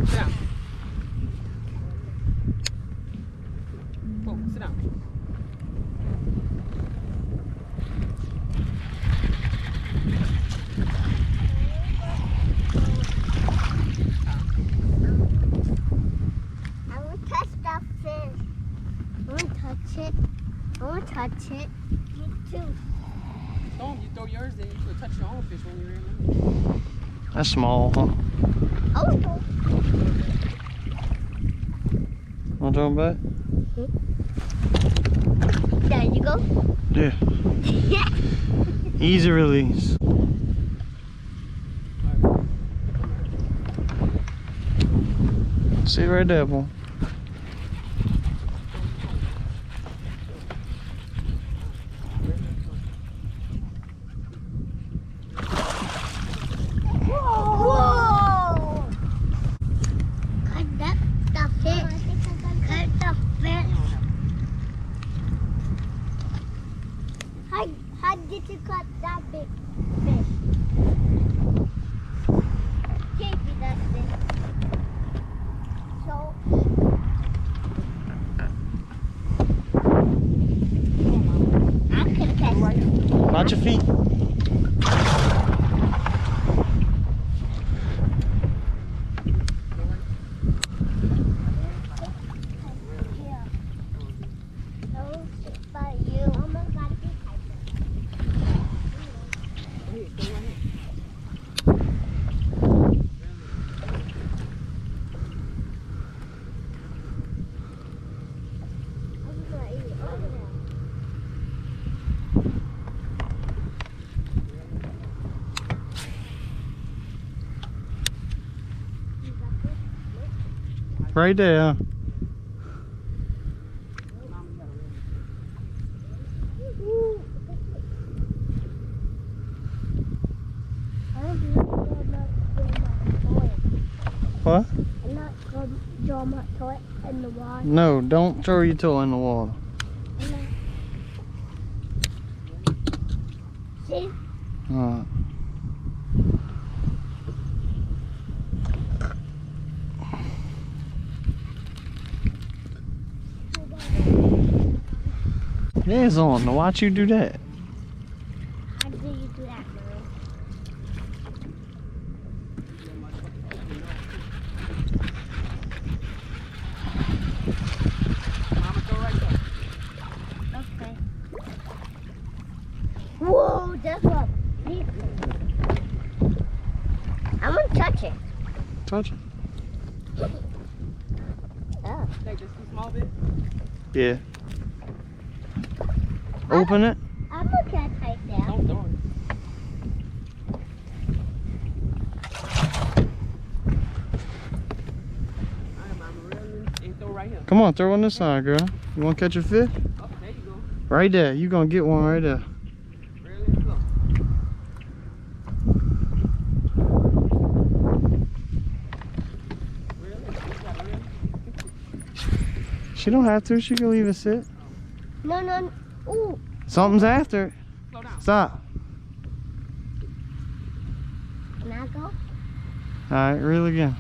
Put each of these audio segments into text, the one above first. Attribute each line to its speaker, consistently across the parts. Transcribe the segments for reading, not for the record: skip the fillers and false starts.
Speaker 1: Sit down. Whoa, sit down.
Speaker 2: I won't touch that fish. I won't touch it. I won't touch it. Me too.
Speaker 1: Don't you throw yours, then you could touch your own fish when you're in.
Speaker 3: That's small, huh?
Speaker 2: Oh.
Speaker 3: Want to throw them back?
Speaker 2: There you go.
Speaker 3: Yeah. Easy release. See right there, boy.
Speaker 2: Whoa! Cut that the fish. Cut the fish. How did you cut that big fish? Katie does this. So. I'm gonna catch it.
Speaker 3: Watch your feet. Right there. What?
Speaker 2: I'm not going to draw my toy in the water.
Speaker 3: No, don't throw your toy in the water.
Speaker 2: See?
Speaker 3: Alright. Yeah, it's on. Now watch you do that.
Speaker 2: How do you do that, Mom?
Speaker 1: Mama, throw right there.
Speaker 2: Okay. Whoa, that's a big one. I'm gonna touch it.
Speaker 3: Touch it.
Speaker 2: Oh.
Speaker 1: Take just a small bit.
Speaker 3: Yeah. Open it.
Speaker 2: I'm gonna catch right there.
Speaker 1: Don't throw it. Alright, Mama, reel in and throw right here.
Speaker 3: Come on, throw on this side, girl. You want to catch a fish?
Speaker 1: Oh, there you go.
Speaker 3: Right there. You gonna get one right there.
Speaker 1: Reel in slow. Reel in. You gotta reel.
Speaker 3: She don't have to. She can leave it sit.
Speaker 2: No, no. Ooh.
Speaker 3: Something's after it.
Speaker 1: Slow down.
Speaker 3: Stop.
Speaker 2: Can I go?
Speaker 3: All right, reel again.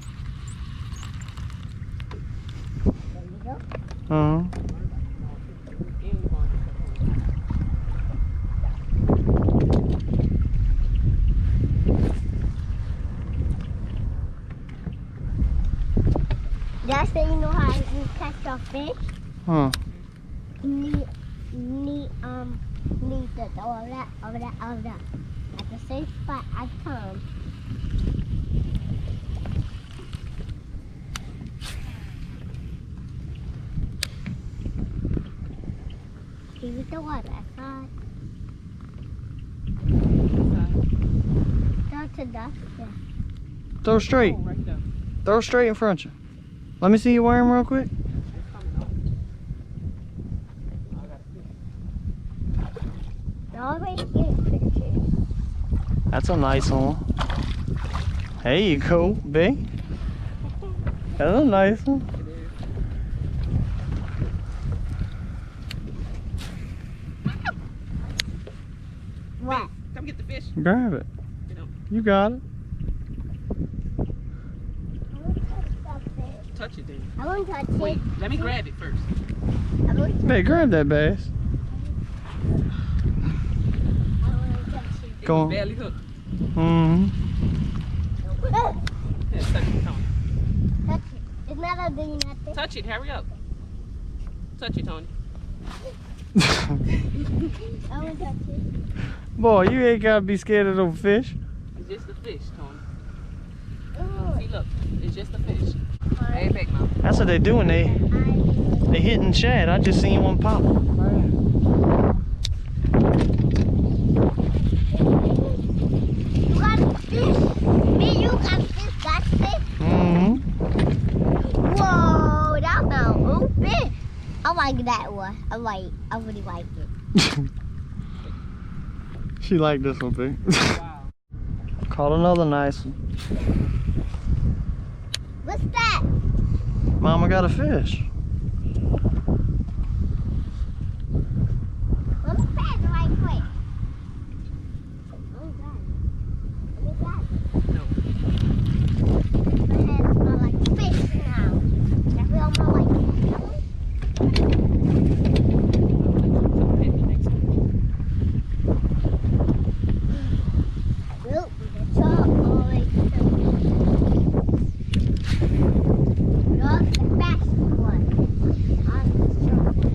Speaker 2: There you go.
Speaker 3: Uh-huh.
Speaker 2: That's how you know how you catch a fish.
Speaker 3: Huh.
Speaker 2: Need to over that. At the same spot I come. Give it the water. Throw to dust. Yeah.
Speaker 3: Throw straight.
Speaker 1: Oh, right there.
Speaker 3: Throw straight in front of you. Let me see you worm real quick.
Speaker 1: It's coming out. I got a fish.
Speaker 2: Always get pictures.
Speaker 3: That's a nice one. There you go, B. That's a nice one.
Speaker 1: It is.
Speaker 2: What?
Speaker 1: Come get the fish.
Speaker 3: Grab it.
Speaker 1: You know.
Speaker 3: You got it.
Speaker 2: I want to touch that
Speaker 1: touch it then.
Speaker 2: I won't touch
Speaker 1: Wait,
Speaker 2: it.
Speaker 1: let me grab it first.
Speaker 2: I won't touch
Speaker 3: Babe, grab that bass.
Speaker 2: it. I won't touch it.
Speaker 1: It
Speaker 3: Go
Speaker 1: was
Speaker 3: on.
Speaker 1: barely hooked.
Speaker 3: Mm-hmm.
Speaker 1: Yeah, touch it, Tony.
Speaker 2: Touch it. It's not a doing nothing.
Speaker 1: Touch it, hurry up. Touch it, Tony.
Speaker 2: I won't touch it.
Speaker 3: Boy, you ain't gotta be scared of those fish.
Speaker 1: It's just a fish, Tony.
Speaker 2: Ooh.
Speaker 1: See, look, it's just a fish. Hey, back, Mom.
Speaker 3: That's what they doing. They hitting shad. I just seen one pop.
Speaker 2: You got fish. Me, you got fish. Got fish.
Speaker 3: Mm-hmm.
Speaker 2: Whoa, that was open. I like that one. I really like it.
Speaker 3: She like this one, babe.
Speaker 1: Wow.
Speaker 3: Caught another nice one.
Speaker 2: What's that?
Speaker 3: Mama got a fish.
Speaker 2: Let me grab it right quick. Let me grab it.
Speaker 1: No.
Speaker 2: My hands smell like fish now. That will smell like fish. Nope, that's all always the fast one. I'm the short one.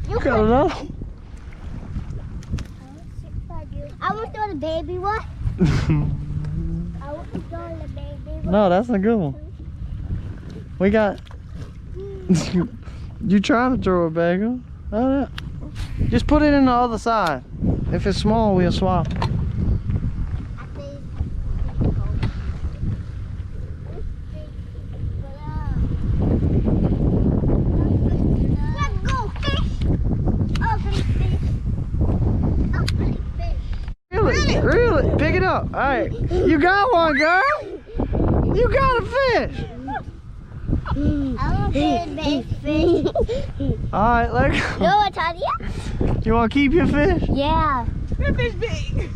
Speaker 2: You
Speaker 3: Got
Speaker 2: could.
Speaker 3: another one.
Speaker 2: I want to throw the baby one. I want to throw the baby one.
Speaker 3: No, that's a good one. We got. You trying to throw it back? Huh? Oh, yeah. Just put it in the other side. If it's small, we'll swap.
Speaker 2: I think let's go fish. Open fish. Open fish.
Speaker 3: Really? Really? Pick it up. All right. You got one, girl. You got a fish.
Speaker 2: I want to big fish.
Speaker 3: All right, let
Speaker 2: You
Speaker 3: go.
Speaker 2: know what, Tadia?
Speaker 3: You want to keep your fish?
Speaker 2: Yeah.
Speaker 1: That fish big.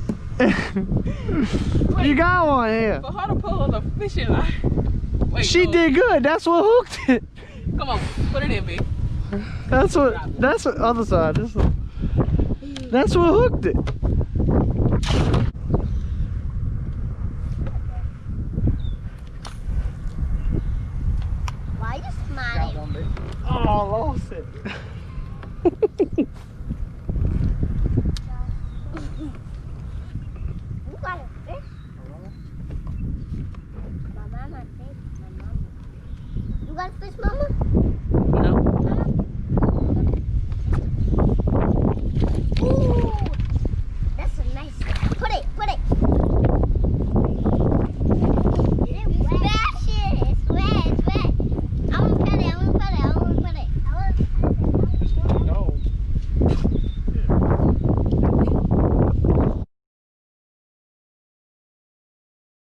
Speaker 3: You got one here.
Speaker 1: For her to pull the fishing line. Wait,
Speaker 3: She
Speaker 1: no.
Speaker 3: did good. That's what hooked it.
Speaker 1: Come on, put it in, babe.
Speaker 3: That's what other side. That's what hooked it.
Speaker 2: Why are you smiling?
Speaker 3: Oh, I lost it.
Speaker 2: You got a fish? My mama fish. My mama. You got a fish, Mama?